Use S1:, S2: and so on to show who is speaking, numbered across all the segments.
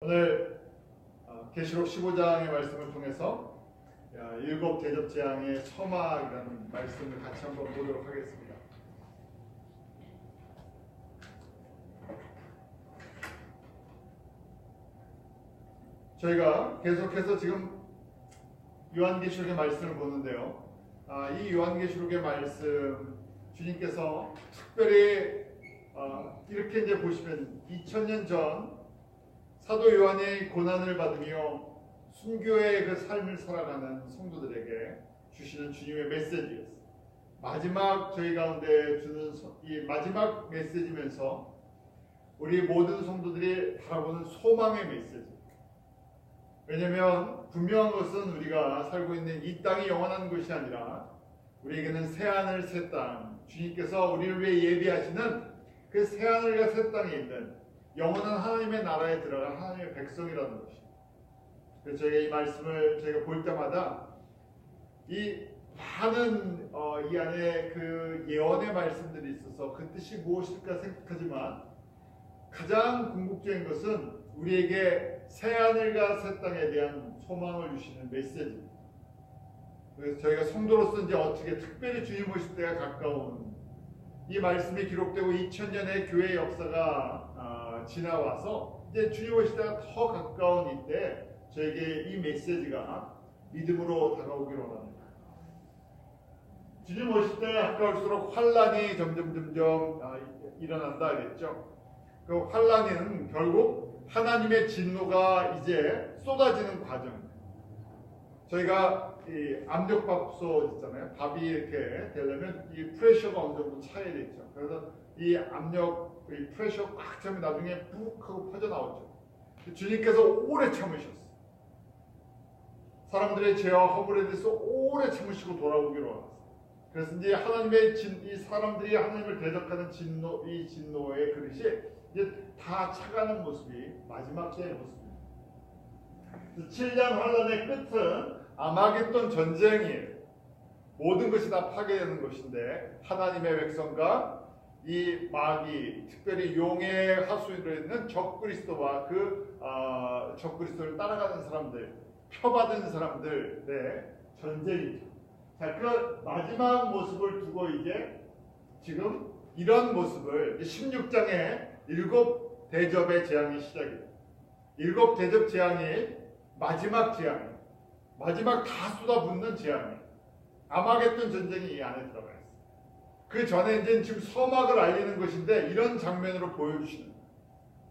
S1: 오늘 계시록 15장의 말씀을 통해서 일곱 대접 재앙의 서막이라는 말씀을 같이 한번 보도록 하겠습니다. 저희가 계속해서 지금 요한계시록의 말씀을 보는데요. 이 요한계시록의 말씀 주님께서 특별히 이렇게 이제 보시면 2000년 전 사도 요한이 고난을 받으며 순교의 그 삶을 살아가는 성도들에게 주시는 주님의 메시지였어요. 마지막 저희 가운데 주는 이 마지막 메시지면서 우리 모든 성도들이 바라보는 소망의 메시지. 왜냐하면 분명한 것은 우리가 살고 있는 이 땅이 영원한 것이 아니라 우리에게는 새하늘 새 땅, 주님께서 우리를 위해 예비하시는 그 새하늘과 새 땅에 있는 영원한 하나님의 나라에 들어간 하나님의 백성이라는 것입니다. 그래서 저희가 이 말씀을 저희가 볼 때마다 이 많은 이 안에 그 예언의 말씀들이 있어서 그 뜻이 무엇일까 생각하지만 가장 궁극적인 것은 우리에게 새하늘과 새 땅에 대한 소망을 주시는 메시지입니다. 그래서 저희가 성도로서 이제 어떻게 특별히 주님 오실 때가 가까운 이 말씀이 기록되고 2000년의 교회 역사가 지나와서 이제 주님 오실 때가 더 가까운 이때 저에게 이 메시지가 믿음으로 다가오기를 원합니다. 주님 오실 때가 가까울수록 환란이 점점 일어난다 그랬죠. 그 환란은 결국 하나님의 진노가 이제 쏟아지는 과정입니다. 저희가 이 압력밥솥 있잖아요. 밥이 이렇게 되려면 이 프레셔가 어느 정도 차야 되죠. 그래서 이 압력, 이 프레셔 꽉 차면 나중에 푹 하고 퍼져 나오죠. 주님께서 오래 참으셨어요. 사람들의 죄와 허물에 대해서 오래 참으시고 돌아오기로 하셨어요. 그래서 이제 하나님의 이 사람들이 하나님을 대적하는 이 진노의 그릇이 이제 다 차가는 모습이 마지막 때의 모습입니다. 7년 환란의 끝은 아마겟돈 전쟁이에요. 모든 것이 다 파괴되는 것인데 하나님의 백성과 이 마귀, 특별히 용의 하수인으로 있는 적그리스도와 그 적그리스도를 따라가는 사람들, 표받은 사람들의 전쟁이죠. 자, 그 마지막 모습을 두고 이제 지금 이런 모습을 16장에 일곱 대접의 재앙이 시작이에요. 일곱 대접 재앙이 마지막 재앙이에요. 마지막 다 쏟아붓는 재앙이에요. 아마겟돈 전쟁이 이 안에 들어가 있어요. 그 전에 이제 지금 서막을 알리는 것인데 이런 장면으로 보여주시는 거예요.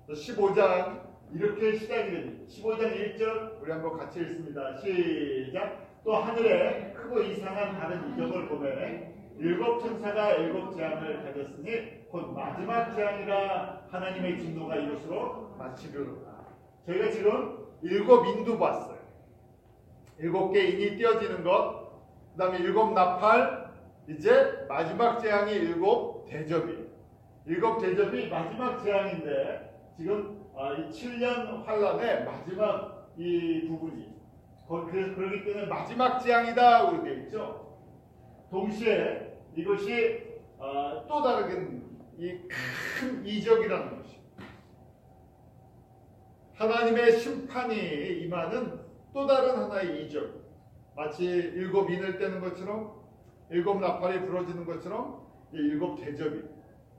S1: 15장 이렇게 시작이 됩니다. 15장 1절 우리 한번 같이 읽습니다. 시작. 또 하늘에 크고 이상한 다른 이적을 보매 일곱 천사가 일곱 재앙을 가졌으니 곧 마지막 재앙이라 하나님의 진노가 이것으로 마치려노라. 저희가 지금 일곱 인도 봤어요. 일곱 개 인이 띄어지는 것, 그 다음에 일곱 나팔, 이제 마지막 재앙이 일곱 대접이에요. 일곱 대접이 마지막 재앙인데 지금 이 7년 환란의 마지막 이 부분이 그렇기 때문에 마지막 재앙이다 그렇게 되어 있죠. 동시에 이것이 또 다른 이 큰 이적이라는 것이 하나님의 심판이 임하는 또 다른 하나의 이적, 마치 일곱 인을 떼는 것처럼 일곱 나팔이 부러지는 것처럼 일곱 대접이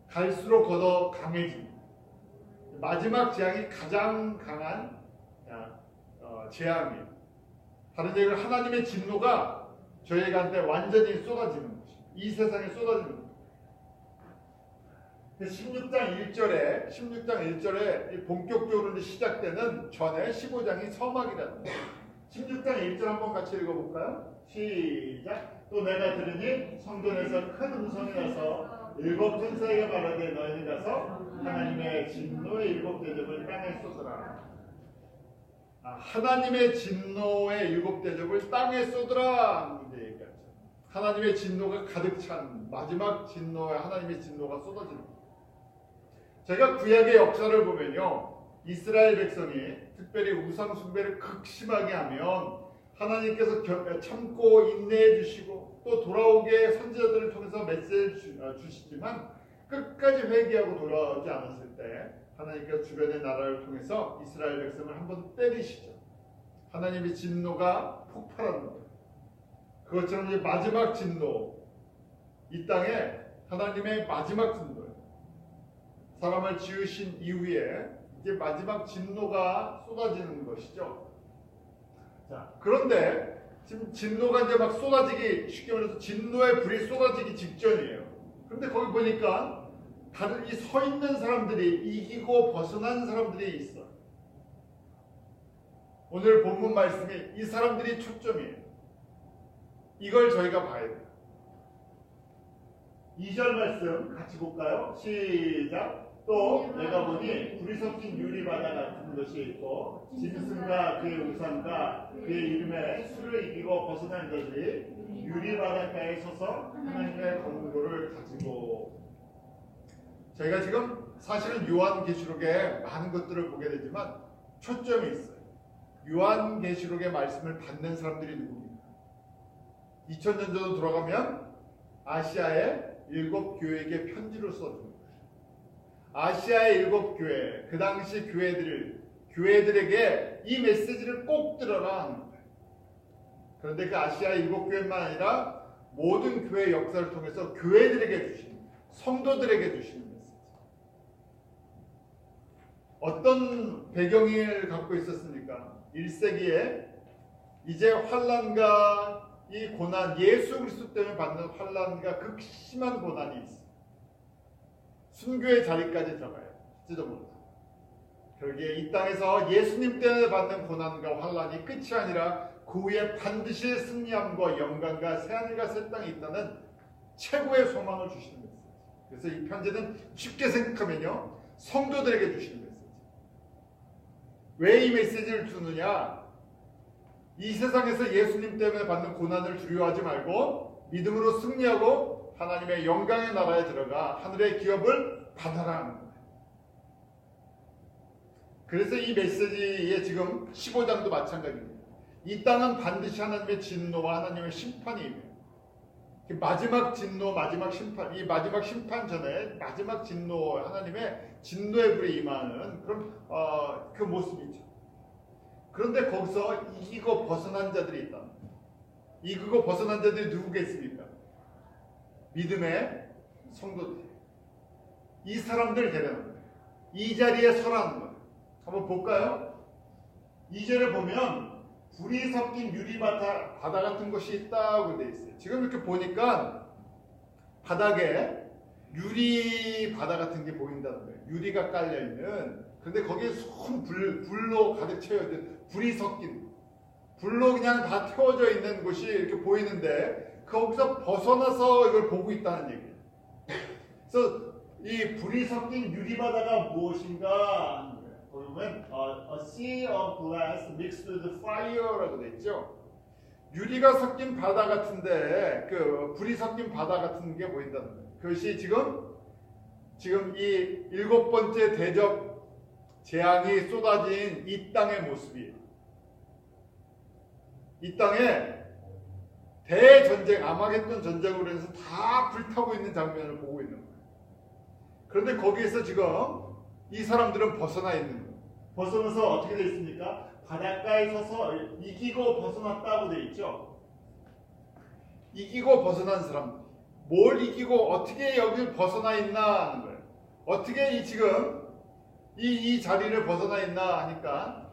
S1: 갈수록 더 강해집니다. 마지막 재앙이 가장 강한 재앙이에요. 다른 얘기로 하나님의 진노가 저희한테 완전히 쏟아지는 것입니다. 이 세상에 쏟아지는 것입니다. 16장 1절에 본격적으로 시작되는 전에 15장이 서막이라는 거예요. 16장 1절 한번 같이 읽어볼까요? 시작. 또 내가 들으니 성전에서 큰 음성이 나서 일곱 천사에게 말하되 너희는 가서 하나님의 진노의 일곱 대접을 땅에 쏟으라. 하나님의 진노의 일곱 대접을 땅에 쏟으라 이제 얘기하죠. 하나님의 진노가 가득 찬 마지막 진노의 하나님의 진노가 쏟아지는 거예요. 제가 구약의 역사를 보면요, 이스라엘 백성이 특별히 우상 숭배를 극심하게 하면 하나님께서 참고 인내해 주시고 또 돌아오게 선지자들을 통해서 메시지를 주시지만 끝까지 회개하고 돌아오지 않았을 때 하나님께서 주변의 나라를 통해서 이스라엘 백성을 한번 때리시죠. 하나님의 진노가 폭발하는 거예요. 그것처럼 이제 마지막 진노, 이 땅에 하나님의 마지막 진노예요. 사람을 지으신 이후에 이제 마지막 진노가 쏟아지는 것이죠. 자, 그런데 지금 진노가 이제 막 쏟아지기, 쉽게 말해서 진노의 불이 쏟아지기 직전이에요. 그런데 거기 보니까 다른 이 서 있는 사람들이, 이기고 벗어난 사람들이 있어. 오늘 본문 말씀이 이 사람들이 초점이에요. 이걸 저희가 봐야 돼요. 2절 말씀 같이 볼까요? 시작. 또 내가 보니 불이 섞인 유리바다 같은 것이 있고 짐승과 그의 우상과 그의 이름의 수를 이기고 벗어난 자들이 유리바닷가에 서서 하나님의 권고를 가지고. 저희가 지금 사실은 요한계시록에 많은 것들을 보게 되지만 초점이 있어요. 요한계시록의 말씀을 받는 사람들이 누굽니까? 2000년 전으로 돌아가면 아시아의 7교회에게 편지를 써준 거예요. 아시아의 7교회, 그 당시 교회들에게 이 메시지를 꼭 들어라 하는 거예요. 그런데 그 아시아 7교회만 아니라 모든 교회 역사를 통해서 교회들에게 주시는, 성도들에게 주시는 메시지. 어떤 배경을 갖고 있었습니까? 1세기에 이제 환난과 이 고난, 예수 그리스도 때문에 받는 환난과 극심한 고난이 있어요. 순교의 자리까지 들어가요. 지도 못하고. 그러기에 이 땅에서 예수님 때문에 받는 고난과 환난이 끝이 아니라 그 후에 반드시 승리함과 영광과 새하늘과 새 땅이 있다는 최고의 소망을 주시는 메시지. 그래서 이 편지는 쉽게 생각하면요, 성도들에게 주시는 메시지. 왜 이 메시지를 주느냐? 이 세상에서 예수님 때문에 받는 고난을 두려워하지 말고 믿음으로 승리하고 하나님의 영광의 나라에 들어가 하늘의 기업을 받아라 하는 거예요. 그래서 이 메시지의 지금 15장도 마찬가지입니다. 이 땅은 반드시 하나님의 진노와 하나님의 심판이 임해요. 마지막 진노, 마지막 심판, 이 마지막 심판 전에 마지막 진노, 하나님의 진노의 불이 임하는 그런 그 모습이죠. 그런데 거기서 이기고 벗어난 자들이 있다. 이기고 벗어난 자들이 누구겠습니까? 믿음의 성도들. 이 사람들 데려는 거예요. 이 자리에 서라는 거예요. 한번 볼까요? 2절을 보면 불이 섞인 유리바다 같은 것이 있다고 되어 있어요. 지금 이렇게 보니까 바닥에 유리 바다 같은 게 보인다는 거예요. 유리가 깔려 있는. 그런데 거기에 손 불로 가득 채워진, 불이 섞인, 불로 그냥 다 태워져 있는 곳이 이렇게 보이는데 거기서 벗어나서 이걸 보고 있다는 얘기예요. 그래서 이 불이 섞인 유리바다가 무엇인가 하는 거예요. 보면 a sea of glass mixed with fire라고 돼 있죠. 유리가 섞인 바다 같은데 그 불이 섞인 바다 같은 게 보인다는 거예요. 그것이 지금 이 7번째 대적 재앙이 쏟아진 이 땅의 모습이에요. 이 땅에 대전쟁, 아마겟돈 전쟁으로 해서 다 불타고 있는 장면을 보고 있는 거예요. 그런데 거기에서 지금 이 사람들은 벗어나 있는 거예요. 벗어나서 어떻게 되어 있습니까? 바닷가에 서서 이기고 벗어났다고 되어 있죠. 이기고 벗어난 사람들. 뭘 이기고 어떻게 여기를 벗어나 있나 하는 거예요. 어떻게 지금 이 자리를 벗어나 있나 하니까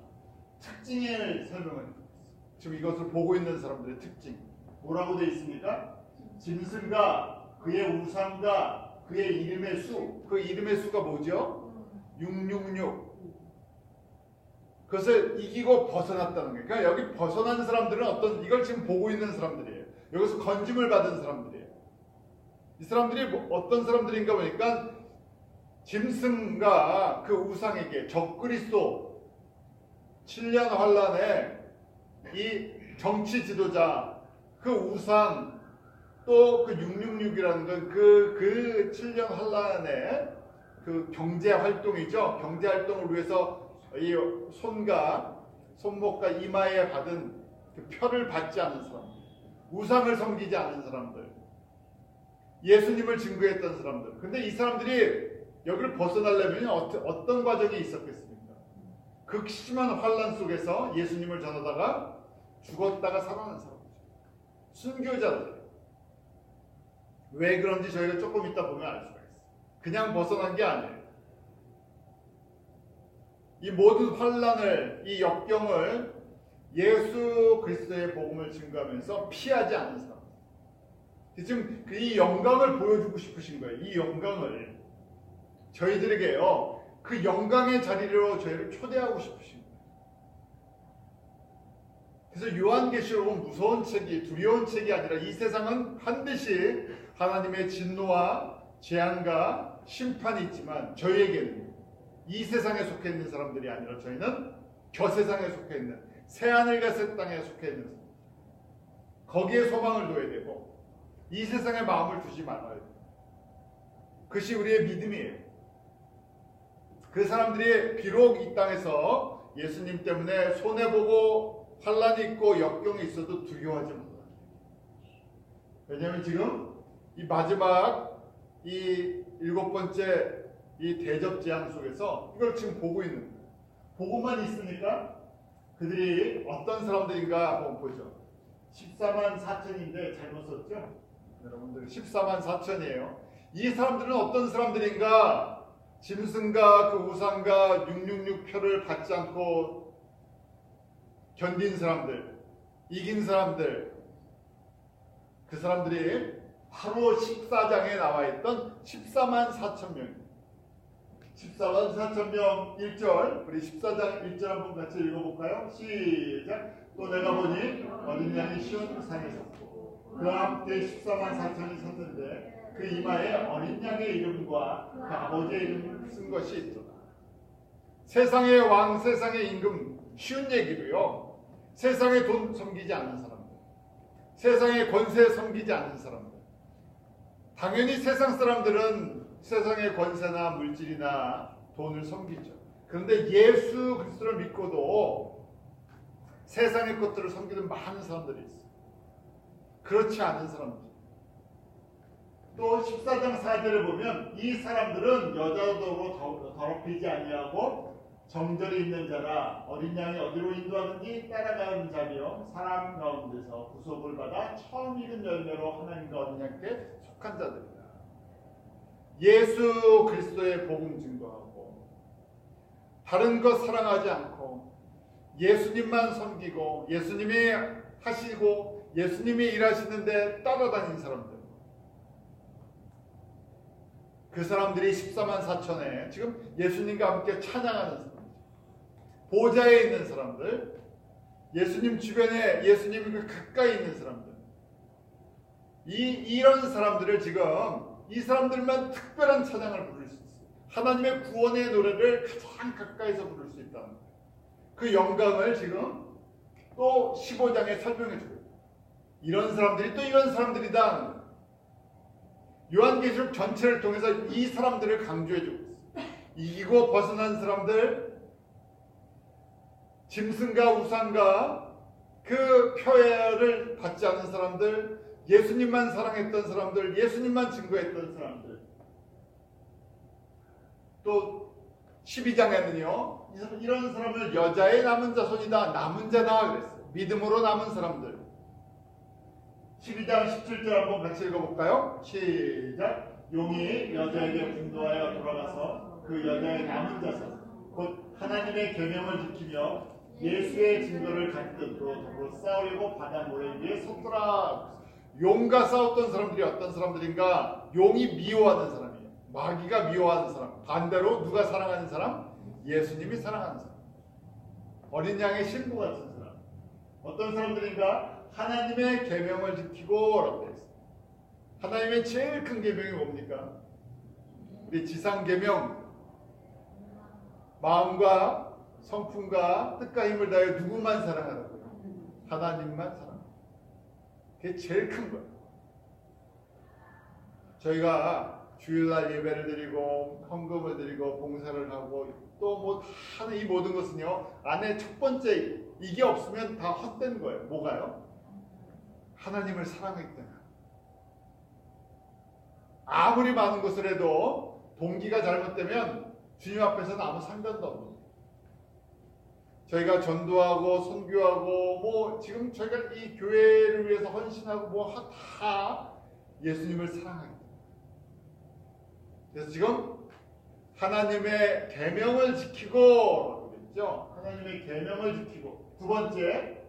S1: 특징을 설명을 해요. 지금 이것을 보고 있는 사람들의 특징. 뭐라고 되어 있습니까? 짐승과 그의 우상과 그의 이름의 수. 그 이름의 수가 뭐죠? 666. 그것을 이기고 벗어났다는 거예요. 그러니까 여기 벗어난 사람들은 이걸 지금 보고 있는 사람들이에요. 여기서 건짐을 받은 사람들이에요. 이 사람들이 어떤 사람들인가 보니까 짐승과 그 우상에게 적그리스도 7년 환란에 이 정치 지도자 그 우상 또 그 666이라는 건 그 7년 환란에 그 경제 활동이죠. 경제 활동을 위해서 이 손목과 이마에 받은 그 표를 받지 않은 사람, 우상을 섬기지 않은 사람들, 예수님을 증거했던 사람들. 근데 이 사람들이 여기를 벗어나려면 어떤 과정이 있었겠습니까? 극심한 환난 속에서 예수님을 전하다가 죽었다가 살아난 사람이죠. 순교자들. 왜 그런지 저희가 조금 이따 보면 알 수가 있어요. 그냥 벗어난 게 아니에요. 이 모든 환난을, 이 역경을 예수 그리스도의 복음을 증거하면서 피하지 않는 사람. 지금 이 영광을 보여주고 싶으신 거예요. 이 영광을 저희들에게요. 그 영광의 자리로 저희를 초대하고 싶으신 거예요. 그래서 요한계시록은 무서운 책이, 두려운 책이 아니라 이 세상은 반드시 하나님의 진노와 재앙과 심판이 있지만 저희에게는 이 세상에 속해 있는 사람들이 아니라 저희는 겨세상에 속해 있는 새하늘과 새 땅에 속해 있는 사람. 거기에 소망을 둬야 되고 이 세상에 마음을 두지 말아야 돼요. 그것이 우리의 믿음이에요. 그 사람들이 비록 이 땅에서 예수님 때문에 손해보고 환난이 있고 역경이 있어도 두려워하지 말아요. 왜냐하면 지금 이 마지막 이 7번째 이 대접 재앙 속에서 이걸 지금 보고 있는 거예요. 보고만 있으니까 그들이 어떤 사람들인가 한번 보죠. 14만 4천인데 잘못 썼죠? 여러분들 14만 4천이에요. 이 사람들은 어떤 사람들인가? 짐승과 그 우상과 666표를 받지 않고 견딘 사람들, 이긴 사람들, 그 사람들이 바로 14장에 나와 있던 14만 4천 명입니다. 14만 4천 명 1절, 우리 14장 1절 한번 같이 읽어볼까요? 시작. 또 내가 보니 어린 양이 시온 산에 섰고 그 앞에 14만 4천이 섰는데 그 이마에 어린 양의 이름과 그 아버지의 이름 쓴 것이 있더라. 세상의 왕, 세상의 임금, 쉬운 얘기로요. 세상의 돈 섬기지 않는 사람들, 세상의 권세 섬기지 않는 사람들. 당연히 세상 사람들은 세상의 권세나 물질이나 돈을 섬기죠. 그런데 예수 그리스도를 믿고도 세상의 것들을 섬기는 많은 사람들이 있어요. 그렇지 않은 사람들. 또 14장 4절을 보면 이 사람들은 여자도로 더럽히지 아니하고 정절이 있는 자라 어린 양이 어디로 인도하든지 따라가는 자며 사람 가운데서 구속을 받아 처음 익은 열매로 하나님과 어린 양께 속한 자들이다. 예수 그리스도의 복음 증거하고 다른 것 사랑하지 않고 예수님만 섬기고 예수님이 하시고 예수님이 일하시는데 따라다닌 사람들, 그 사람들이 14만 4천에 지금 예수님과 함께 찬양하는 사람들, 보좌에 있는 사람들, 예수님 주변에 예수님과 가까이 있는 사람들, 이런 사람들을 지금 이 사람들만 특별한 찬양을 부를 수 있어요. 하나님의 구원의 노래를 가장 가까이서 부를 수 있다는 거예요. 그 영광을 지금 또 15장에 설명해 주고 있어요. 이런 사람들이 또 이런 사람들이다. 요한계시록 전체를 통해서 이 사람들을 강조해 주고 있어요. 이기고 벗어난 사람들, 짐승과 우상과 그 표해를 받지 않은 사람들, 예수님만 사랑했던 사람들, 예수님만 증거했던 사람들. 또 12장에는요 이런 사람을 여자의 남은 자손이다, 남은 자다 그랬어요. 믿음으로 남은 사람들. 12장 17절 한번 같이 읽어볼까요? 시작. 용이 여자에게 분노하여 돌아가서 그 여자의 남은 자손 곧 하나님의 계명을 지키며 예수의 증거를 갖던 더불어 싸우려고 바다 모래 위에 섰더라. 용과 싸웠던 사람들이 어떤 사람들인가? 용이 미워하는 사람이에요. 마귀가 미워하는 사람. 반대로 누가 사랑하는 사람? 예수님이 사랑하는 사람. 어린 양의 신부 같은 사람. 어떤 사람들인가? 하나님의 계명을 지키고 라고 되어 있어요. 하나님의 제일 큰 계명이 뭡니까? 우리 지상 계명. 마음과 성품과 뜻과 힘을 다해 누구만 사랑하라고요? 하나님만 사랑. 그게 제일 큰 거예요. 저희가 주일날 예배를 드리고 헌금을 드리고 봉사를 하고 또 뭐 하는 이 모든 것은요, 안에 첫 번째 이게 없으면 다 헛된 거예요. 뭐가요? 하나님을 사랑했다가 아무리 많은 것을 해도 동기가 잘못되면 주님 앞에서는 아무 상관도 없는. 저희가 전도하고 선교하고 뭐 지금 저희가 이 교회를 위해서 헌신하고 뭐 다 예수님을 사랑하기 때문에. 그래서 지금 하나님의 계명을 지키고 그랬죠. 하나님의 계명을 지키고 두 번째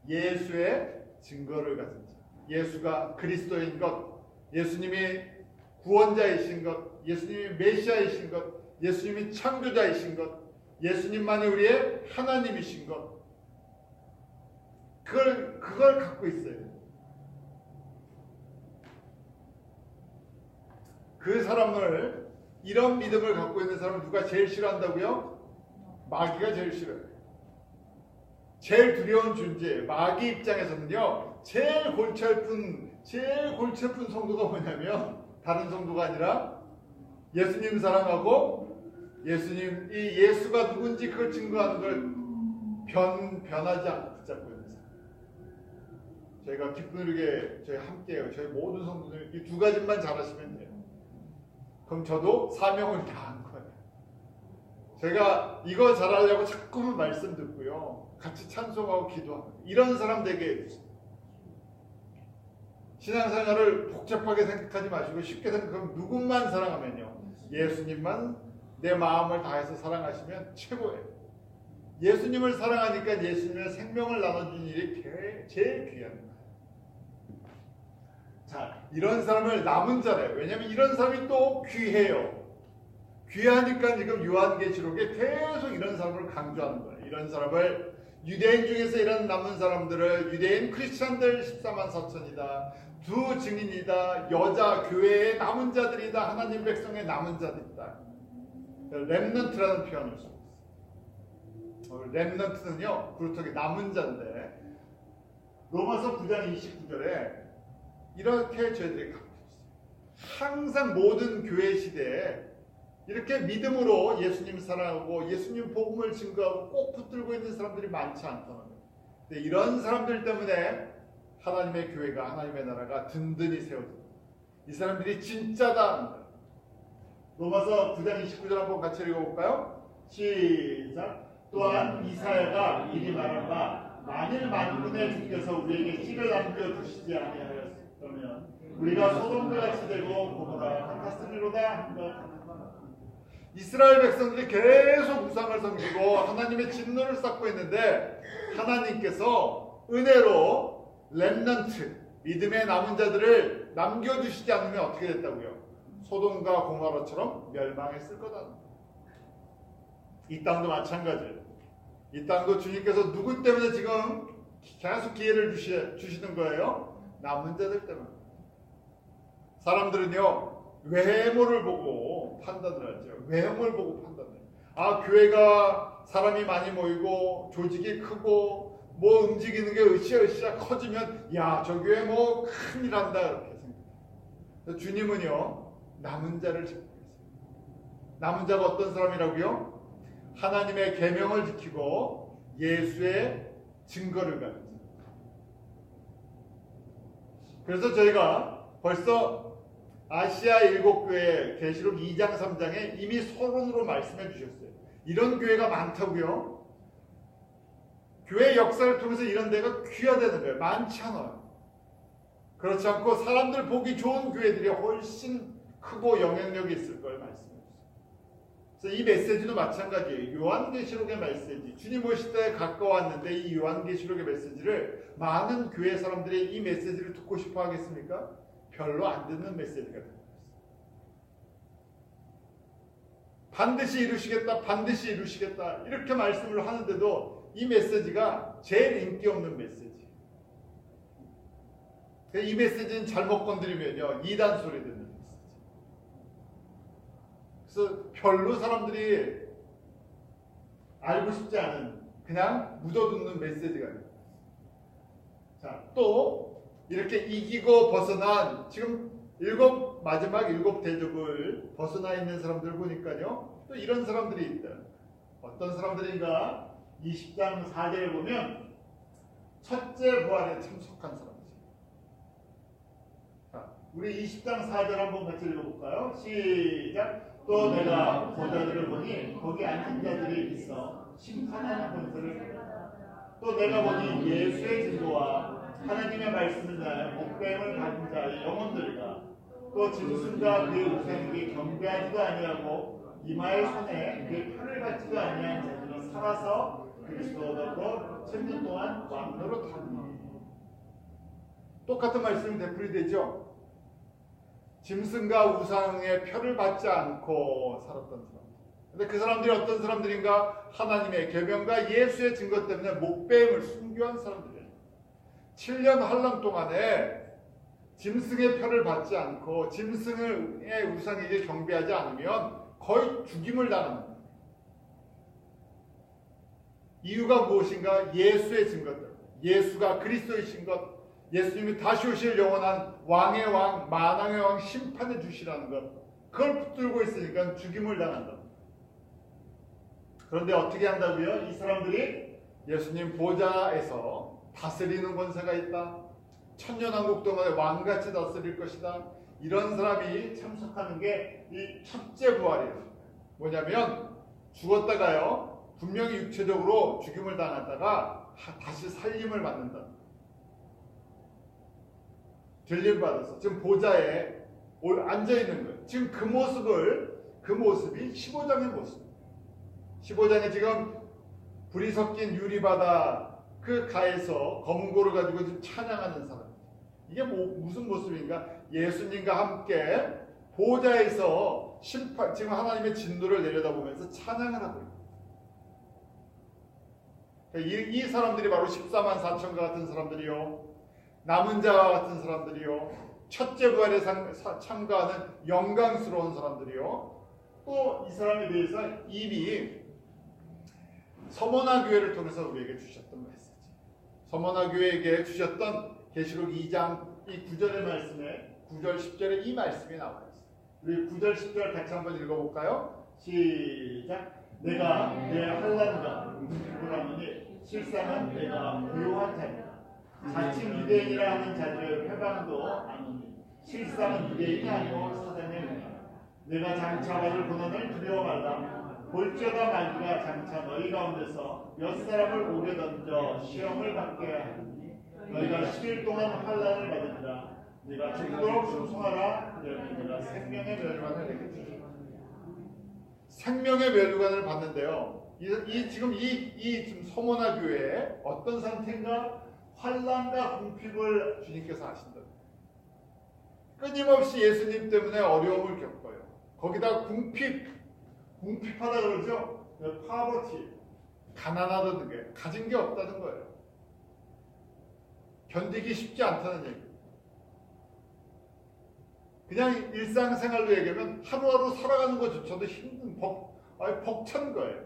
S1: 예수의 증거를 가진 자. 예수가 그리스도인 것, 예수님이 구원자이신 것, 예수님이 메시아이신 것, 예수님이 창조자이신 것, 예수님만이 우리의 하나님이신 것. 그걸 갖고 있어요. 그 사람을, 이런 믿음을 갖고 있는 사람을 누가 제일 싫어한다고요? 마귀가 제일 싫어요. 제일 두려운 존재예요. 마귀 입장에서는요, 제일 골치 아픈 성도가 뭐냐면 다른 성도가 아니라 예수님 사랑하고 예수님, 이 예수가 누군지 그걸 증거하는 걸 변하지 않고 붙잡고 있는 사람. 저희가 기쁜 이르게 저희 함께해요. 저희 모든 성도들 이 두 가지만 잘하시면 돼요. 그럼 저도 사명을 다한 거예요. 제가 이거 잘하려고 자꾸만 말씀 듣고요, 같이 찬송하고 기도하고 이런 사람 되게 해주세요. 신앙생활을 복잡하게 생각하지 마시고 쉽게 생각하면 누군만 사랑하면요, 예수님만 내 마음을 다해서 사랑하시면 최고예요. 예수님을 사랑하니까 예수님의 생명을 나눠주는 일이 제일 귀한 거예요. 자, 이런 사람을 남은 자래요. 왜냐하면 이런 사람이 또 귀해요. 귀하니까 지금 요한계시록에 계속 이런 사람을 강조하는 거예요. 이런 사람을, 유대인 중에서 이런 남은 사람들을 유대인 크리스찬들 14만 4천이다. 두 증인이다. 여자 교회의 남은 자들이다. 하나님 백성의 남은 자들이다. 렘넌트라는 표현을 쓰고 있어요. 렘넌트는요, 그렇게 남은 자인데 로마서 9장 29절에 이렇게 저희들이 갖고 있어요. 항상 모든 교회 시대에 이렇게 믿음으로 예수님 사랑하고 예수님 복음을 증거하고 꼭 붙들고 있는 사람들이 많지 않다는 거예요. 근데 이런 사람들 때문에 하나님의 교회가, 하나님의 나라가 든든히 세워집니다. 이 사람들이 진짜다. 로마서 9장 29절 한번 같이 읽어볼까요? 시작. 또한 이사야가 미리 말한 바 만일 만군의 주께서 우리에게 씨를 남겨주시지 아니하였다면 우리가 소돔과 같이 되고 고모라 같았으리로다. 이스라엘 백성들이 계속 우상을 섬기고 하나님의 진노를 쌓고 있는데 하나님께서 은혜로 렘넌트, 믿음의 남은 자들을 남겨주시지 않으면 어떻게 됐다고요? 소돔과 고모라처럼 멸망했을 거다. 이 땅도 마찬가지예요. 이 땅도 주님께서 누구 때문에 지금 계속 기회를 주시는 거예요? 남은 자들 때문에. 사람들은요, 외모를 보고 판단을 하죠. 외모를 보고 판단해요. 아, 교회가 사람이 많이 모이고 조직이 크고 뭐 움직이는 게 으쌰으쌰 커지면 야, 저 교회 뭐 큰일 한다, 이렇게 생각해요. 주님은요, 남은 자를 찾고 계세요. 남은 자가 어떤 사람이라고요? 하나님의 계명을 지키고 예수의 증거를 가진 자. 그래서 저희가 벌써 아시아 7교회 계시록 2장 3장에 이미 서론으로 말씀해 주셨어요. 이런 교회가 많다고요. 교회 역사를 통해서 이런 데가 귀화되는 거예요. 많지 않아요. 그렇지 않고 사람들 보기 좋은 교회들이 훨씬 크고 영향력이 있을 걸 말씀해 주세요. 그래서 이 메시지도 마찬가지예요. 요한계시록의 메시지. 주님 오실 때 가까웠는데 이 요한계시록의 메시지를 많은 교회 사람들이 이 메시지를 듣고 싶어 하겠습니까? 별로 안 듣는 메시지가 되고 있어요. 반드시 이루시겠다, 반드시 이루시겠다 이렇게 말씀을 하는데도 이 메시지가 제일 인기 없는 메시지. 이 메시지는 잘못 건드리면요, 이단 소리 듣는 메시지. 그래서 별로 사람들이 알고 싶지 않은, 그냥 묻어두는 메시지가 됩니다. 자, 또 이렇게 이기고 벗어난, 지금 마지막 7 대적을 벗어나 있는 사람들 보니까요, 또 이런 사람들이 있다. 어떤 사람들인가? 20장 4절에 보면 첫째 부활에 참석한 사람들. 자, 우리 20장 4절 한번 같이 읽어볼까요? 시작. 또 내가 보자들을 보니 거기 앉은 자들이 있어 심판하는 권세를 받았다. 또 내가 보니 예수의 증거와 하나님의 말씀을 다하여 목배임을 받은 자의 영혼들과 또 짐승과 그의 우상에게 경배하지도 아니하고 이마의 손에 그의 표를 받지도 아니한 자들이 살아서 그리스도를 얻고 천년 동안 왕노릇하니. 똑같은 말씀이 되풀이되죠. 짐승과 우상의 표를 받지 않고 살았던 사람. 근데 그 사람들이 어떤 사람들인가? 하나님의 계명과 예수의 증거 때문에 목배임을 순교한 사람들이에요. 7년 환란 동안에 짐승의 표를 받지 않고 짐승의 우상에게 경배하지 않으면 거의 죽임을 당합니다. 이유가 무엇인가? 예수의 증거 때문에. 예수가 그리스도이신 것, 예수님이 다시 오실 영원한 왕의 왕, 만왕의 왕 심판해 주시라는 것, 그걸 붙들고 있으니까 죽임을 당한다. 그런데 어떻게 한다고요? 이 사람들이 예수님 보좌에서 다스리는 권세가 있다. 천년왕국 동안에 왕같이 다스릴 것이다. 이런 사람이 참석하는 게 이 첫째 부활이에요. 뭐냐면 죽었다가요, 분명히 육체적으로 죽임을 당했다가 다시 살림을 받는다. 들림 받아서 지금 보좌에 앉아 있는 거예요. 지금 그 모습이 15장의 모습. 15장에 지금 불이 섞인 유리바다 그 가에서 검은 고를 가지고 지금 찬양하는 사람. 이게 무슨 모습인가? 예수님과 함께 보좌에서 지금 하나님의 진노를 내려다보면서 찬양을 하고 있어요. 이 사람들이 바로 14만 4천과 같은 사람들이요, 남은 자와 같은 사람들이요, 첫째 부활에 참가하는 영광스러운 사람들이요, 또 이 사람에 대해서 이미 서머나 교회를 통해서 우리에게 주셨던 메시지, 서머나 교회에게 주셨던 계시록 2장 이 9절의 말씀에 9절 10절에 이 말씀이 나와 있어요. 우리 9절 10절 같이 한번 읽어볼까요? 시작. 내가 내 환난과 궁핍을 하노니 실상은 내가 부요한 자니라. 자칭 유대인이라 하는 자들의 회방도 아노니 실상은 유대인이 아니고 사단의 은혜라. 내가 장차 받을 고난을 두려워 말라. 볼지어다 마귀가 장차 너희 가운데서 몇 사람을 오게 던져 시험을 받게 하니 너희가 10일 동안 환난을 받으리라. 네가 죽도록 순송하라. 그러면 네가 생명의 멸관을 내게 주리라. 생명의 멸관을 받는데요. 지금 지금 서머나 교회에 어떤 상태인가? 환난과 궁핍을 주님께서 하신다. 끊임없이 예수님 때문에 어려움을 겪어요. 거기다 궁핍하다 그러죠. 파버티, 가난하다는 게, 가진 게 없다는 거예요. 견디기 쉽지 않다는 얘기예요. 그냥 일상생활로 얘기하면 하루하루 살아가는 것조차도 힘든 벅찬 거예요.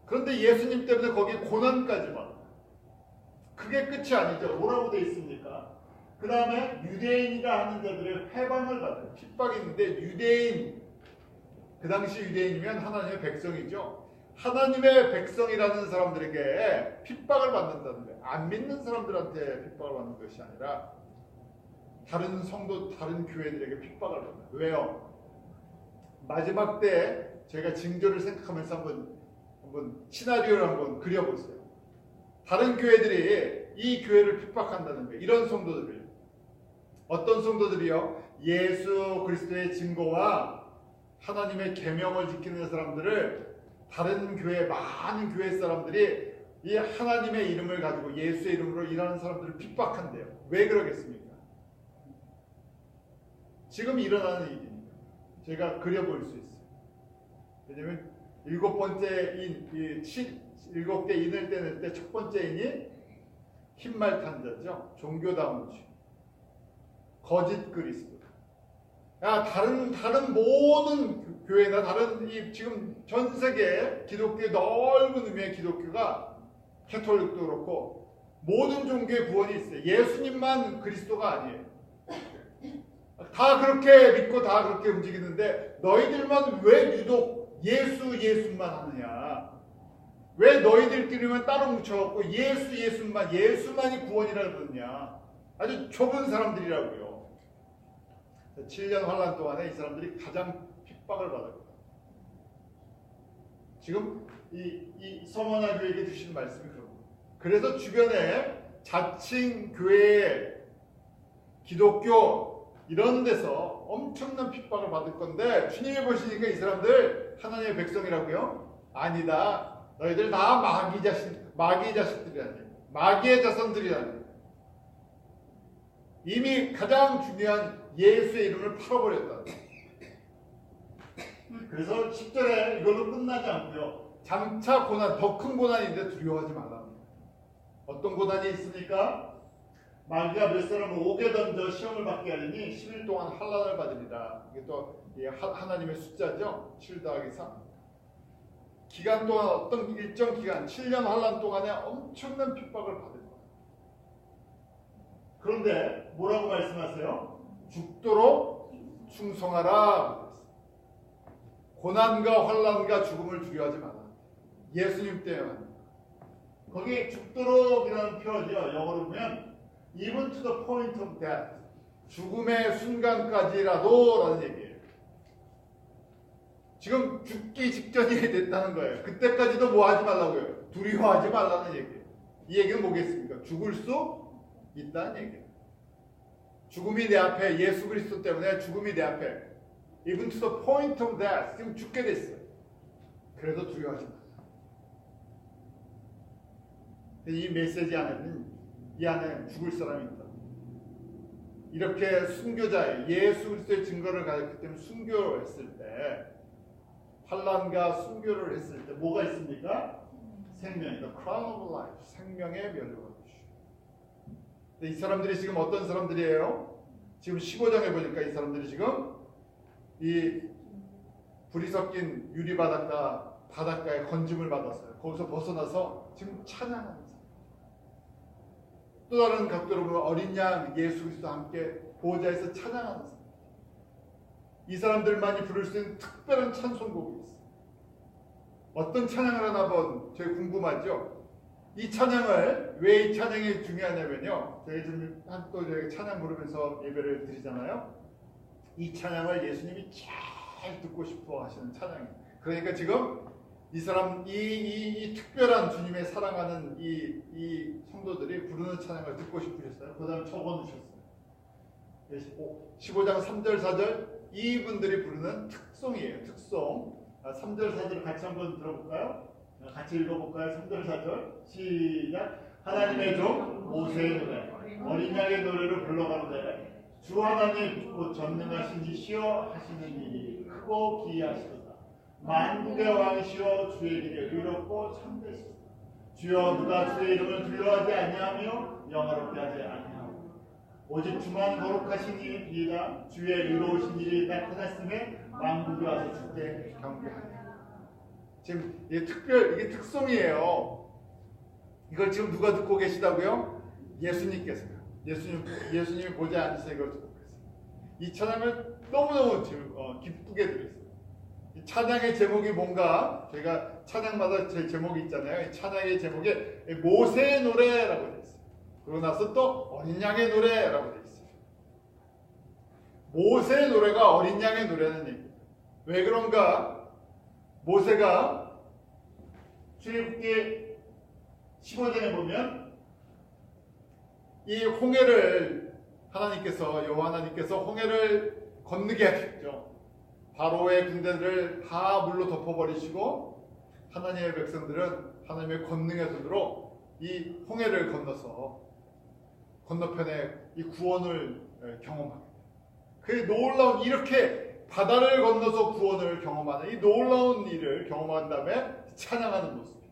S1: 그런데 예수님 때문에 거기에 고난까지 받아요. 그게 끝이 아니죠. 뭐라고 돼 있습니까? 그 다음에 유대인이라 하는 자들의 회방을 받아요. 핍박이 있는데 유대인, 그 당시 유대인이면 하나님의 백성이죠. 하나님의 백성이라는 사람들에게 핍박을 받는다는 거예요. 안 믿는 사람들한테 핍박을 받는 것이 아니라 다른 성도, 다른 교회들에게 핍박을 받아요. 왜요? 마지막 때 저희가 징조를 생각하면서 한번 시나리오를 한번 그려보세요. 다른 교회들이 이 교회를 핍박한다는 거예요. 이런 성도들이에요. 어떤 성도들이요? 예수 그리스도의 증거와 하나님의 계명을 지키는 사람들을 다른 교회, 많은 교회 사람들이 이 하나님의 이름을 가지고 예수의 이름으로 일하는 사람들을 핍박한대요. 왜 그러겠습니까? 지금 일어나는 일입니다. 제가 그려볼 수 있어요. 왜냐면 7번째 인, 7개 인을 떼낼 때 첫 번째 인이 흰말 탄자죠. 종교다운주의, 거짓 그리스도. 다른 모든 교회나 다른 지금 전 세계 기독교의 넓은 의미의 기독교가 캐톨릭도 그렇고 모든 종교의 구원이 있어요. 예수님만 그리스도가 아니에요. 다 그렇게 믿고 다 그렇게 움직이는데 너희들만 왜 유독 예수만 하느냐? 왜 너희들끼리만 따로 뭉쳐갖고 예수만이 구원이라 그러느냐? 아주 좁은 사람들이라고요. 7년 환란 동안에 이 사람들이 가장 핍박을 받았고 지금 이 서머나 교회에게 주시는 말씀이 그런 거예요. 그래서 주변에 자칭 교회, 기독교 이런 데서 엄청난 핍박을 받을 건데 주님이 보시니까 이 사람들 하나님의 백성이라고요? 아니다. 너희들 다 마귀의 자식들이라니. 마귀의 자손들이라니. 이미 가장 중요한 예수의 이름을 팔아버렸다. 그래서 10절에 이걸로 끝나지 않고요. 장차 고난, 더 큰 고난인데 두려워하지 말라. 어떤 고난이 있으니까 마귀가 몇 사람을 옥에 던져 시험을 받게 하리니 10일 동안 환난을 받으리라. 이게 또 하나님의 숫자죠. 7 더하기 3. 기간 동안 어떤 일정 기간 7년 환난 동안에 엄청난 핍박을 받을 거예요. 그런데 뭐라고 말씀하세요? 죽도록 충성하라. 고난과 환난과 죽음을 두려워하지 마라. 예수님 때문에. 거기 죽도록이라는 표현이요. 영어로 보면 even to the point of death. 죽음의 순간까지라도 라는 얘기예요. 지금 죽기 직전이 됐다는 거예요. 그때까지도 뭐 하지 말라고요? 두려워하지 말라는 얘기예요. 이 얘기는 뭐겠습니까? 죽을 수 있다는 얘기예요. 죽음이 내 앞에, 예수 그리스도 때문에 죽음이 내 앞에 even to the point of death. 지금 죽게 됐어요. 그래도 두려워하지 마. 이 메시지 안에는 이 안에 죽을 사람이 있다. 이렇게 순교자의 예수 그리스도의 증거를 가졌기 때문에 순교를 했을 때 환난과 순교를 했을 때 뭐가 있습니까? 생명이다. crown of life. 생명의 면류관. 이 사람들이 지금 어떤 사람들이에요? 지금 15장에 보니까 이 사람들이 지금 이 불이 섞인 유리 바닷가에 건짐을 받았어요. 거기서 벗어나서 지금 찬양하는 사람. 또 다른 각도로 보면 어린 양 예수 그리스도와 함께 보호자에서 찬양하는 사람. 이 사람들만이 부를 수 있는 특별한 찬송곡이 있어요. 어떤 찬양을 하나 한번 되게 궁금하죠? 이 찬양을 왜 이 찬양이 중요하냐면요. 저희 지금 또 저희 찬양 부르면서 예배를 드리잖아요. 이 찬양을 예수님이 제일 듣고 싶어 하시는 찬양이에요. 그러니까 지금 이 사람 이 특별한 주님의 사랑하는 이 성도들이 부르는 찬양을 듣고 싶으셨어요. 그 다음에 적어놓으셨어요. 15장 3절 4절 이분들이 부르는 특송이에요. 특송. 3절 4절 같이 한번 들어볼까요? 같이 읽어볼까요? 3절 4절 시작. 하나님의 종 모세의 노래 어린 양의 노래를 불러가는데 주 하나님 곧 전능하신 이시여 하시는 일이 크고 기이하시도다. 만국의 왕이시여 주의 길이 의롭고 참되시도다. 주여 누가 주의 이름을 두려워하지 아니하며 영화롭게 하지 아니하고 오직 주만 거룩하시니 이다. 주의 의로우신 일이 나타났음에 만국이 와서 주께 경배하니. 지금 이게 특송이에요. 이걸 지금 누가 듣고 계시다고요? 예수님께서요. 예수님이 보좌에 앉으셔서 이걸 듣고 계세요. 이 찬양을 너무너무 기쁘게 들었어요. 이 찬양의 제목이 뭔가 저희가 찬양마다 제 제목이 있잖아요. 이 찬양의 제목이 모세의 노래라고 되어 있어요. 그러고 나서 또 어린 양의 노래라고 되어 있어요. 모세의 노래가 어린 양의 노래는 얘기예요. 왜 그런가? 모세가 출애굽기 15장에 보면 이 홍해를 여호와 하나님께서 홍해를 건너게 하셨죠. 바로의 군대들을 다 물로 덮어버리시고 하나님의 백성들은 하나님의 권능의 손으로 이 홍해를 건너서 건너편에 이 구원을 경험하게 돼요. 그 놀라운 이렇게 바다를 건너서 구원을 경험하는 이 놀라운 일을 경험한 다음에 찬양하는 모습.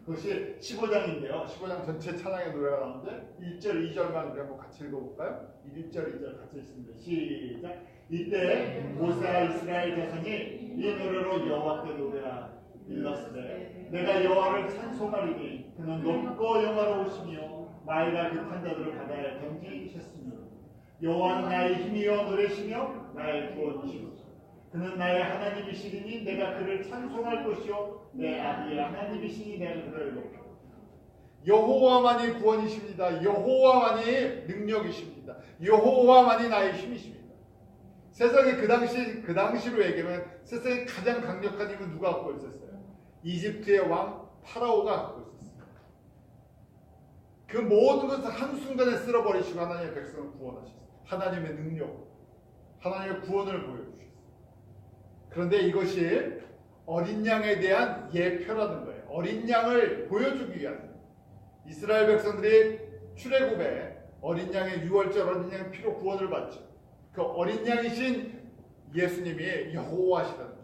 S1: 그것이 15장인데요. 15장 전체 찬양의 노래가 나오는데 1절, 2절만 우리 한번 같이 읽어볼까요? 1절, 2절 같이 읽습니다. 시작. 이때 모세와 이스라엘 자손이 이 노래로 여호와께 노래하 일렀으되 내가 여호와를 찬송하리니 그는 높고 영화로우시며 마이가 급한 자들을 바다에 던지셨으며 여호와는 나의 힘이여 노래시며 나의 구원이시로다. 그는 나의 하나님이시니 내가 그를 찬송할 것이요 내 아비의 하나님이시니 내가 그를 높여. 여호와만이 구원이십니다. 여호와만이 능력이십니다. 여호와만이 나의 힘이십니다. 세상에 그 당시로 얘기하면 세상에 가장 강력한 힘은 누가 갖고 있었어요? 이집트의 왕 파라오가 갖고 있었어요. 그 모든 것을 한순간에 쓸어버리시고 하나님의 백성을 구원하셨어요. 하나님의 능력, 하나님의 구원을 보여주셨어요. 그런데 이것이 어린 양에 대한 예표라는 거예요. 어린 양을 보여주기 위한, 이스라엘 백성들이 출애굽에 어린 양의 유월절 어린 양의 피로 구원을 받죠. 그 어린 양이신 예수님이 여호와시라는 거예요.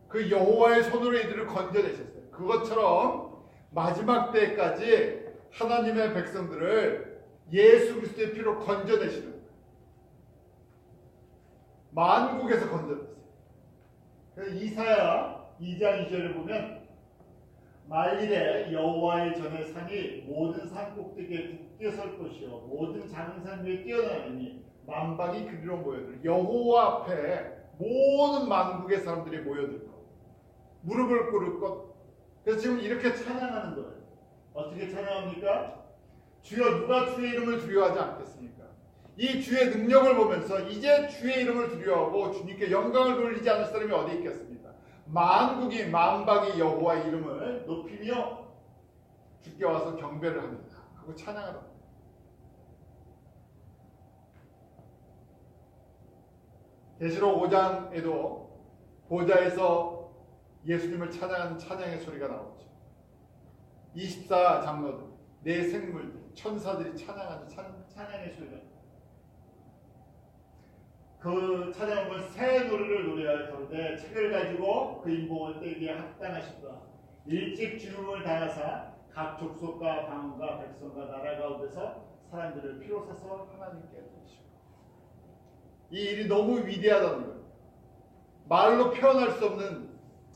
S1: 그 여호와의 손으로 이들을 건져내셨어요. 그것처럼 마지막 때까지 하나님의 백성들을 예수 그리스도의 피로 건져내시는 거예요. 만국에서 건져냈어요. 그래서 이사야 2장 2절을 보면 만일에 여호와의 전에 산이 모든 산 꼭대기에 굳게 설 것이요 모든 작은 산 위에 뛰어나리니 만방이 그리로 모여들. 여호와 앞에 모든 만국의 사람들이 모여들 것, 무릎을 꿇을 것. 그래서 지금 이렇게 찬양하는 거예요. 어떻게 찬양합니까? 주여 누가 주의 이름을 두려워하지 않겠습니까? 이 주의 능력을 보면서 이제 주의 이름을 두려워하고 주님께 영광을 돌리지 않을 사람이 어디 있겠습니까? 만국이 만방이 여호와의 이름을 높이며 주께 와서 경배를 합니다. 하고 찬양을 합니다. 계시록 5장에도 보좌에서 예수님을 찬양하는 찬양의 소리가 나오죠. 24 장로들, 네 생물들, 천사들이 찬양하는 찬양의 소리가 나옵니다. 그 찬양은 새 노래를 노래하여 가로되 책을 가지고 그 인봉을 떼기에 합당하시도다. 일찍 죽음을 당하사 각 족속과 방언과 백성과 나라 가운데서 사람들을 피로 사서 하나님께 드리시고. 이 일이 너무 위대하다는 거예요. 말로 표현할 수 없는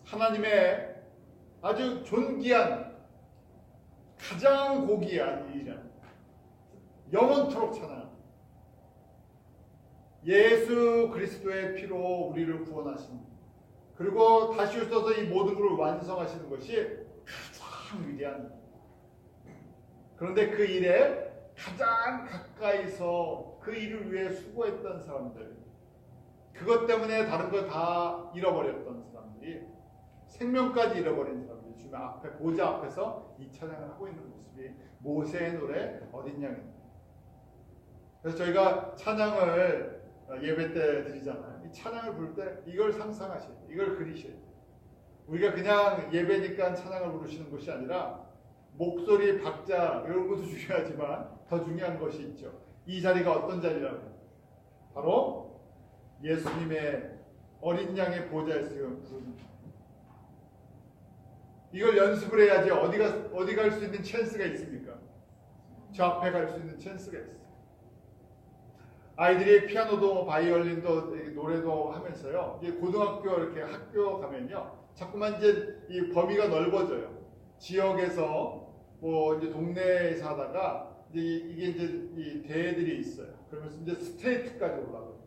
S1: 하나님의 아주 존귀한 가장 고귀한 일이란 영원토록 찬양. 예수 그리스도의 피로 우리를 구원하신, 그리고 다시 오셔서 이 모든 것을 완성하시는 것이 가장 위대한. 그런데 그 일에 가장 가까이서 그 일을 위해 수고했던 사람들, 그것 때문에 다른 걸 다 잃어버렸던 사람들이, 생명까지 잃어버린 사람들이 주님 앞에 보좌 앞에서 이 찬양을 하고 있는 모습이 모세의 노래 어린 양입니다. 그래서 저희가 찬양을 예배 때 드리잖아요. 이 찬양을 부를 때 이걸 상상하셔야 돼요. 이걸 그리셔야 돼요. 우리가 그냥 예배니까 찬양을 부르시는 것이 아니라 목소리, 박자 이런 것도 중요하지만 더 중요한 것이 있죠. 이 자리가 어떤 자리라고? 바로 예수님의 어린 양의 보좌에서 부르는. 이걸 연습을 해야지 어디 갈 수 있는 찬스가 있습니까? 저 앞에 갈 수 있는 찬스가 있어요. 아이들이 피아노도 바이올린도 노래도 하면서요. 고등학교 이렇게 학교 가면요. 자꾸만 이제 이 범위가 넓어져요. 지역에서 뭐 이제 동네에서 하다가 이제 이게 이제 이 대회들이 있어요. 그러면서 이제 스테이트까지 올라가요.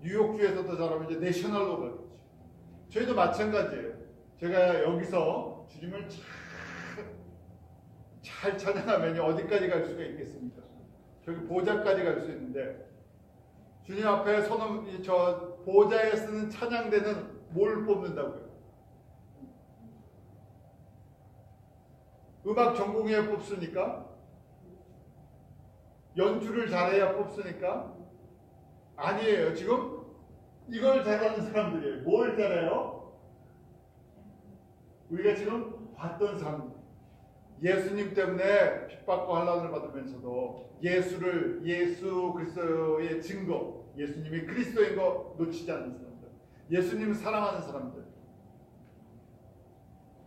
S1: 뉴욕주에서도 잘하면 이제 내셔널로 가겠죠. 저희도 마찬가지예요. 제가 여기서 주님을 잘 찬양하면 어디까지 갈 수가 있겠습니까? 저기 보좌까지 갈 수 있는데, 주님 앞에 저 보좌에 쓰는 찬양대는 뭘 뽑는다고요? 음악 전공에 뽑습니까? 연주를 잘해야 뽑습니까? 아니에요. 지금 이걸 잘하는 사람들이에요. 뭘 잘해요? 우리가 지금 봤던 사람들. 예수님 때문에 핍박과 환난을 받으면서도 예수 그리스도의 증거, 예수님이 그리스도인 거 놓치지 않는 사람들, 예수님을 사랑하는 사람들,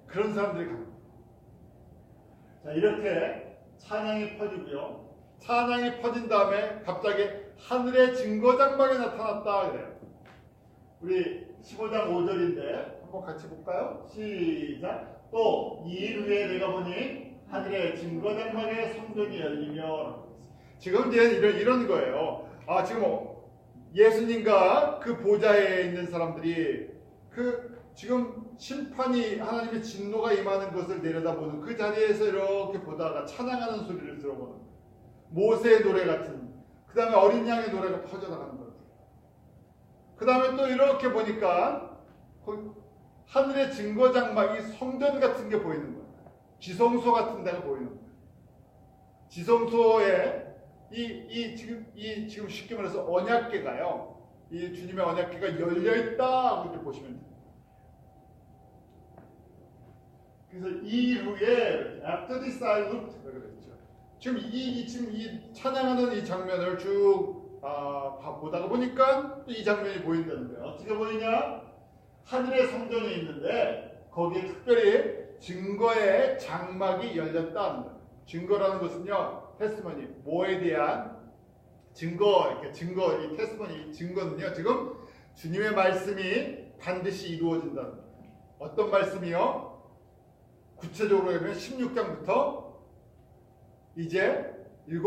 S1: 그런 사람들이 갑니다. 자, 이렇게 찬양이 퍼지고요. 찬양이 퍼진 다음에 갑자기 하늘의 증거장막에 나타났다 그래요. 우리 15장 5절인데 한번 같이 볼까요? 시작. 또 이 일 후에 내가 보니 하늘의 증거장막에 성전이 열리며. 지금 이제 이런 거예요. 지금 예수님과 그 보좌에 있는 사람들이 지금 심판이, 하나님의 진노가 임하는 것을 내려다보는 그 자리에서 이렇게 보다가 찬양하는 소리를 들어보는 거예요. 모세의 노래 같은, 그 다음에 어린 양의 노래가 퍼져나가는 거예요. 그 다음에 또 이렇게 보니까 하늘의 증거 장막이 성전 같은 게 보이는 거예요. 지성소 같은 데가 보이는 거예요. 지성소에 지금 쉽게 말해서 언약궤가요. 이 주님의 언약궤가 열려 있다 이렇게 보시면 돼요. 그래서 이후에 after this I looked 그랬죠. 지금 이 찬양하는 이 장면을 쭉 보다가 보니까 또 이 장면이 보인다는 거예요. 어떻게 보이냐? 하늘의 성전이 있는데 거기에 특별히 증거의 장막이 열렸다는 거예요. 증거라는 것은요, 테스티머니, 뭐에 대한 증거, 이렇게 증거, 이 테스티머니, 증거는요, 지금 주님의 말씀이 반드시 이루어진다는 거예요. 어떤 말씀이요? 구체적으로 하면 16장부터 이제 7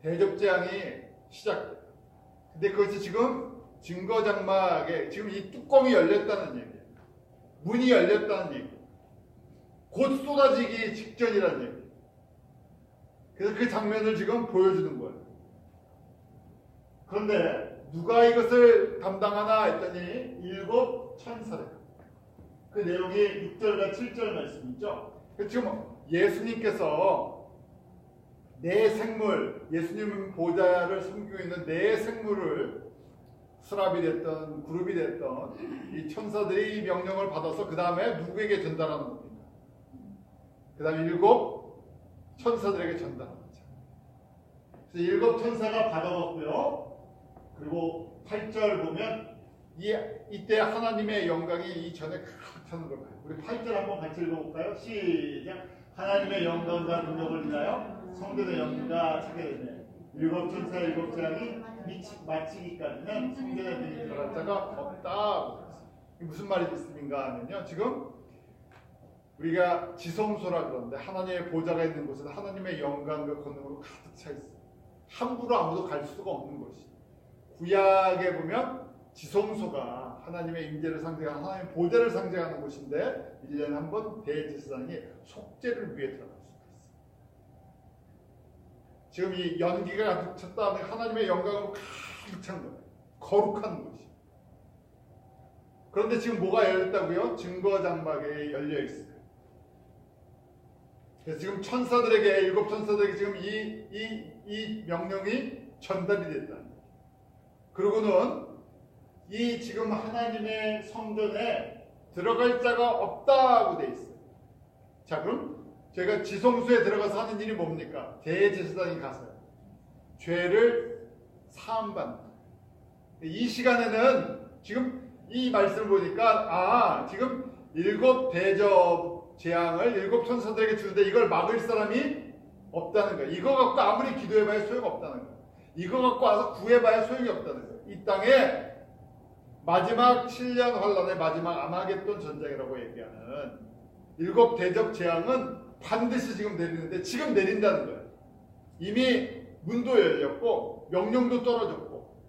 S1: 대접재앙이 시작돼요. 근데 그것이 지금 증거 장막에 지금 이 뚜껑이 열렸다는 얘기예요. 문이 열렸다는 얘기예요. 곧 쏟아지기 직전이라는 얘기예요. 그래서 그 장면을 지금 보여주는 거예요. 그런데 누가 이것을 담당하나 했더니 7 천사래요. 그 내용이 6절과 7절 말씀이죠. 지금 예수님께서 내 생물, 예수님 보좌를 섬기고 있는 내 생물을 스랍이 됐던 그룹이 됐던 이 천사들이 이 명령을 받아서 그 다음에 누구에게 전달하는 겁니까? 그 다음에 7 천사들에게 전달하는 거죠. 그래서 7 천사가 받아먹고요. 그리고 8절 보면 이때 하나님의 영광이 이전에 가득 차는 걸 봐요. 우리 8절 한번 같이 읽어볼까요? 시작. 하나님의 영광과 능력을 인하여 성전의 영광과 차게 되네. 7 천사 7재앙이 마치기까지는 성전에 들이 들어갈 자가 없다. 이게 무슨 말인가 하면요. 지금 우리가 지성소라 그러는데 하나님의 보좌가 있는 곳은 하나님의 영광과 권능으로 가득 차 있어요. 함부로 아무도 갈 수가 없는 것이. 구약에 보면 지성소가 하나님의 임재를 상징하는 하나님의 보좌를 상징하는 곳인데 1년에 한 번 대제사장이 속죄를 위해 들어갈 수가 있어요. 지금 이 연기가 가득 찼다 하나님의 영광으로 가득 찬 거예요. 거룩한 곳이. 그런데 지금 뭐가 열렸다고요? 증거 장막에 열려 있어요. 그래서 지금 천사들에게 7 천사들에게 지금 이 명령이 전달이 됐다. 그리고는 이 지금 하나님의 성전에 들어갈 자가 없다고 돼 있어요. 자, 그럼 제가 지성소에 들어가서 하는 일이 뭡니까? 대제사장이 가서요. 죄를 사함받는. 이 시간에는 지금 이 말씀을 보니까 지금 7 대접 재앙을 7 천사들에게 주는데 이걸 막을 사람이 없다는 거예요. 이거 갖고 아무리 기도해봐야 소용없다는 거예요. 이거 갖고 와서 구해봐야 소용이 없다는 거예요. 이 땅에 마지막 7년 환란의 마지막 아마겟돈 전쟁이라고 얘기하는 7 대접 재앙은 반드시 지금 내리는데 지금 내린다는 거예요. 이미 문도 열렸고 명령도 떨어졌고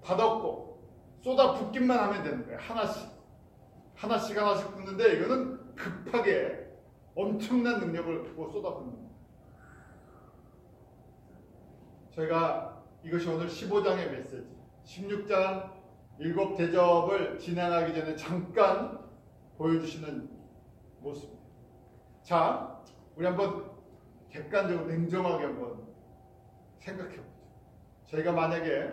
S1: 받았고 쏟아붓기만 하면 되는 거예요. 하나씩 붙는데 이거는 급하게 엄청난 능력을 두고 쏟아붓는 거예요. 저희가 이것이 오늘 15장의 메시지 16장 7 대접을 진행하기 전에 잠깐 보여주시는 모습입니다. 자, 우리 한번 객관적으로 냉정하게 한번 생각해보죠. 저희가 만약에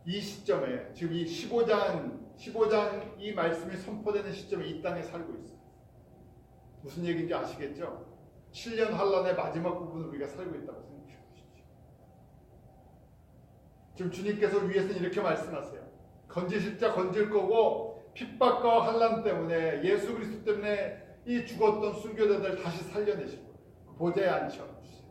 S1: 이 시점에 지금 이 15장 이 말씀이 선포되는 시점에 이 땅에 살고 있어요. 무슨 얘기인지 아시겠죠? 7년 환란의 마지막 부분을 우리가 살고 있다고 생각해 보십시오. 지금 주님께서 위에서는 이렇게 말씀하세요. 건지실 자 건질 거고 핍박과 환란 때문에 예수 그리스도 때문에 이 죽었던 순교자들 다시 살려내실 거예요. 보좌에 앉혀주세요.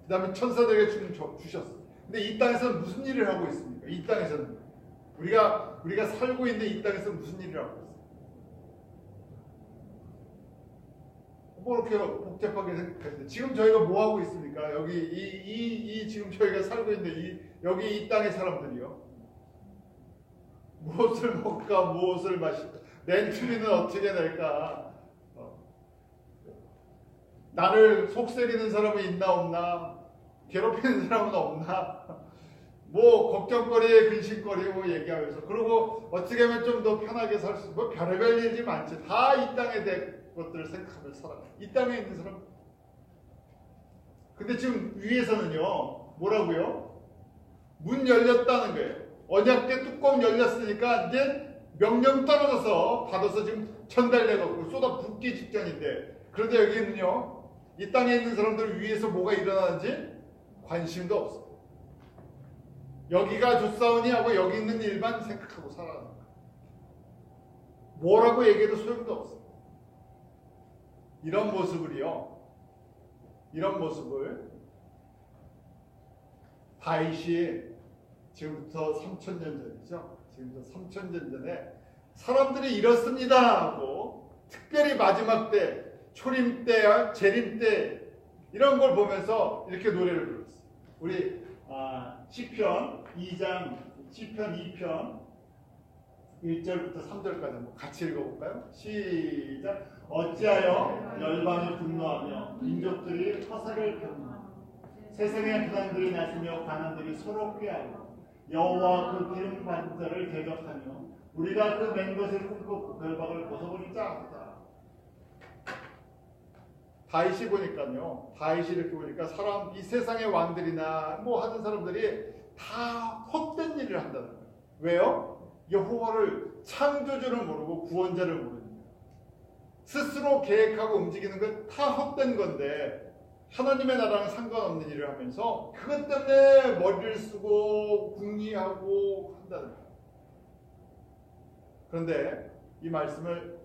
S1: 그 다음에 천사들에게 주셨어요. 근데 이 땅에서는 무슨 일을 하고 있습니까? 이 땅에서는 우리가 살고 있는 이 땅에서는 무슨 일을 하고 있어요? 뭐 이렇게 복잡하게 생각하시는데 지금 저희가 뭐 하고 있습니까? 여기 이 지금 저희가 살고 있는 여기 이 땅의 사람들이요. 무엇을 먹을까, 무엇을 마실까, 렌트비는 어떻게 낼까? 나를 속세리는 사람이 있나 없나? 괴롭히는 사람은 없나? 뭐 걱정거리에 근심거리 뭐 얘기하면서 그리고 어떻게 하면 좀 더 편하게 살 수 뭐 별의별 일이 많지. 다 이 땅에 대한 것들을 생각하면서 살아. 이 땅에 있는 사람. 근데 지금 위에서는요 뭐라고요? 문 열렸다는 거예요. 언약궤 뚜껑 열렸으니까 이제 명령 떨어져서 받아서 지금 전달돼갖고 쏟아 붓기 직전인데, 그런데 여기는요 이 땅에 있는 사람들 위에서 뭐가 일어나는지 관심도 없어. 여기가 좋사오니 하고 여기 있는 일만 생각하고 살아가는 거야. 뭐라고 얘기해도 소용도 없어. 이런 모습을 다윗이 지금부터 3000년 전이죠. 지금부터 3000년 전에 사람들이 이렇습니다 하고 특별히 마지막 때, 초림 때, 재림 때 이런 걸 보면서 이렇게 노래를 불렀어요. 우리 시편 2장, 시편 2편 1절부터 3절까지 한번 같이 읽어볼까요? 시작. 어찌하여 열방이 분노하며 민족들이 화살을 폈나. 세상의 군왕들이 나서며 관원들이 서로 꾀하며 여호와 그 기름 반자를 대적하며 우리가 그 맨 것을 끊고 결박을 벗어버리자 하다. 다윗이 보니까요, 다윗이 이렇게 보니까 사람, 이 세상의 왕들이나 뭐 하는 사람들이 다 헛된 일을 한다는 거예요. 왜요? 여호와를 창조주를 모르고 구원자를 모르는 거예요. 스스로 계획하고 움직이는 건 다 헛된 건데 하나님의 나라랑 상관없는 일을 하면서 그것 때문에 머리를 쓰고 궁리하고 한다는 거예요. 그런데 이 말씀을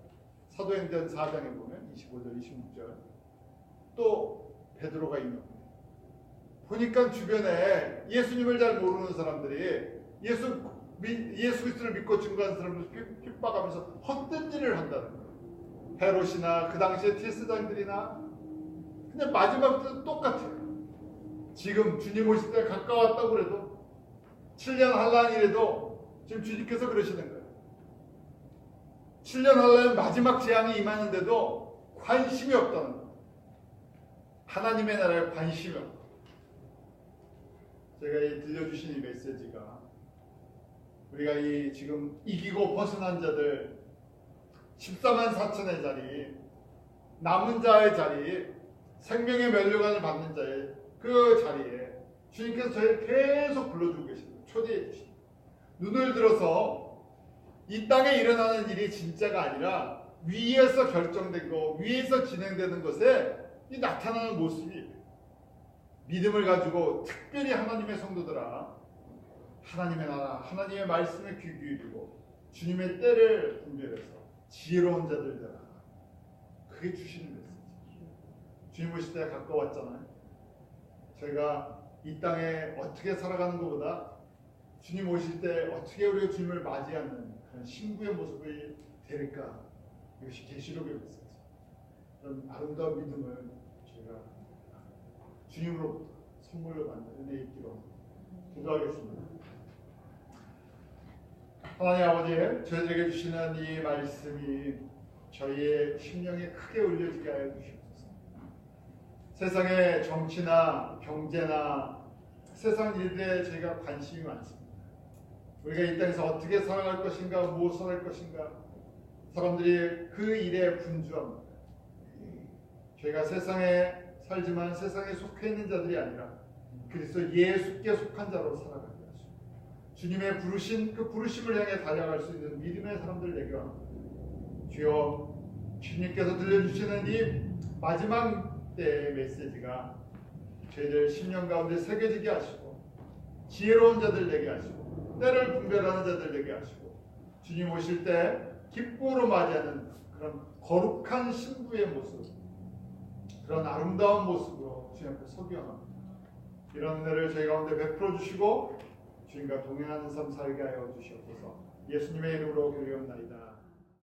S1: 사도행전 4장에 보면 25절, 26절 또 베드로가 있는 거예요. 보니까 주변에 예수님을 잘 모르는 사람들이 예수 그리스도를 믿고 증거한 사람들 핍박하면서 헛된 일을 한다는 거예요. 헤롯이나 그 당시에 티스장들이나. 근데 마지막도 똑같아요. 지금 주님 오실 때 가까웠다고 그래도 7년 할란이라도 지금 주님께서 그러시는 거예요. 7년 할란 마지막 재앙이 임하는데도 관심이 없다는 거예요. 하나님의 나라에 관심이 없다. 제가 이 들려주신 이 메시지가 우리가 이 지금 이기고 벗어난 자들 14만 4천의 자리, 남은 자의 자리, 생명의 면류관을 받는 자의 그 자리에 주님께서 저희를 계속 불러주고 계십니다. 초대해 주십니다. 눈을 들어서 이 땅에 일어나는 일이 진짜가 아니라 위에서 결정된 거, 위에서 진행되는 것에 이 나타나는 모습이 믿음을 가지고 특별히 하나님의 성도들아, 하나님의 나라, 하나님의 말씀에 귀 기울이고 주님의 때를 분별해서 지혜로운 자들 되라. 그게 주시는 메시지. 주님 오실 때가 가까웠잖아요. 저희가 이 땅에 어떻게 살아가는 것보다 주님 오실 때 어떻게 우리가 주님을 맞이하는 그런 신부의 모습이 될까. 이것이 계시록의 메시지. 그런 아름다운 믿음을 저희가 주님으로부터 선물로 받는 은혜 있기로 기도하겠습니다. 하나님 아버지, 저희들에게 주시는 이 말씀이 저희의 심령에 크게 울려지게 하여 주시옵소서. 세상의 정치나 경제나 세상 일들에 저희가 관심이 많습니다. 우리가 이 땅에서 어떻게 살아갈 것인가, 무엇을 할 것인가, 사람들이 그 일에 분주합니다. 저희가 세상에 살지만 세상에 속해 있는 자들이 아니라 그리스도 예수께 속한 자로 살아가게 하시고 주님의 부르신 그 부르심을 향해 달려갈 수 있는 믿음의 사람들 되게 합니다. 주여, 주님께서 들려주시는 이 마지막 때의 메시지가 저희들 심령 가운데 새겨지게 하시고 지혜로운 자들 되게 하시고 때를 분별하는 자들 되게 하시고 주님 오실 때 기쁨으로 맞이하는 그런 거룩한 신부의 모습, 그런 아름다운 모습으로 주님 앞에 서기 원합니다. 이런 은혜를 저희 가운데 베풀어 주시고 주님과 동행하는 삶 살게 하여 주시옵소서. 예수님의 이름으로 기도하옵나이다.